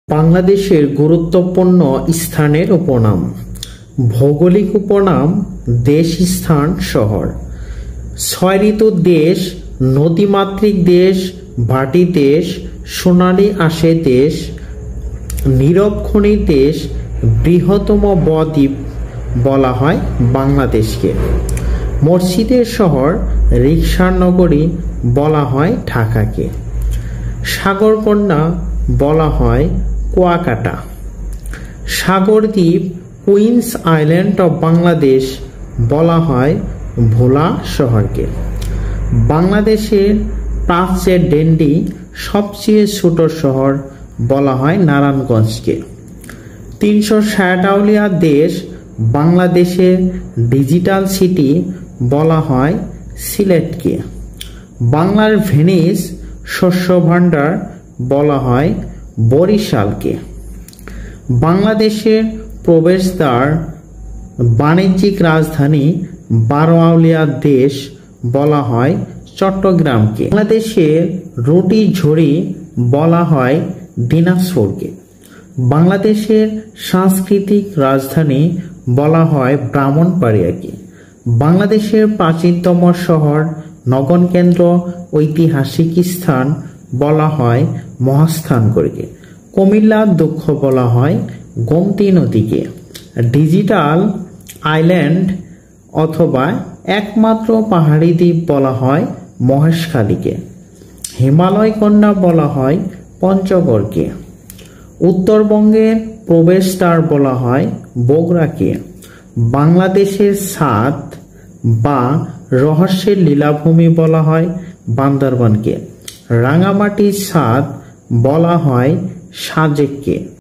বাংলাদেশের গুরুত্বপূর্ণ স্থানের উপনাম। ভৌগোলিক উপনাম: দেশ, স্থান, শহর। 6 ঋতুর দেশ, নদীমাতৃক দেশ, ভাটি দেশ, সোনালী আঁশের দেশ, নীরব খনির দেশ, বৃহত্তম বদ্বীপ বলা হয় বাংলাদেশকে। মসজিদের শহর, রিকশার নগরী বলা হয় ঢাকাকে। সাগরকন্যা বলা হয় কুয়াকাটা। সাগরদ্বীপ, কুইন্স আইল্যান্ড অফ বাংলাদেশ বলা হয় ভোলা শহরকে। বাংলাদেশের প্রাচ্যের ডেন্ডি, সবচেয়ে ছোট শহর বলা হয় নারায়ণগঞ্জকে। 360 আউলিয়ার দেশ, বাংলাদেশের ডিজিটাল সিটি বলা হয় সিলেটকে। বাংলার ভেনিস, শস্য ভাণ্ডার বলা হয় বরিশালকে। বাংলাদেশের প্রবেশদ্বার, বাণিজ্যিক রাজধানী, 12 আউলিয়ার দেশ বলা হয় চট্টগ্রামকে। বাংলাদেশের রুটি ঝুড়ি বলা হয় দিনাজপুরকে। বাংলাদেশের সাংস্কৃতিক রাজধানী বলা হয় ব্রাহ্মণবাড়িয়াকে। বাংলাদেশের প্রাচীনতম শহর, নগর কেন্দ্র, ঐতিহাসিক স্থান বলা হয় মহাস্থানগড়কে। কুমিল্লার দুঃখ বলা হয় গোমতী নদীকে। ডিজিটাল আইল্যান্ড অথবা একমাত্র পাহাড়ি দ্বীপ বলা হয় মহেশখালীকে। হিমালয় কন্যা বলা হয় পঞ্চগড়কে। উত্তরবঙ্গের প্রবেশদ্বার বলা হয় বগুড়াকে। বাংলাদেশের ছাদ বা রহস্যের লীলাভূমি বলা হয় বান্দরবানকে। রাঙামাটির ছাদ বলা হয় সাজেককে।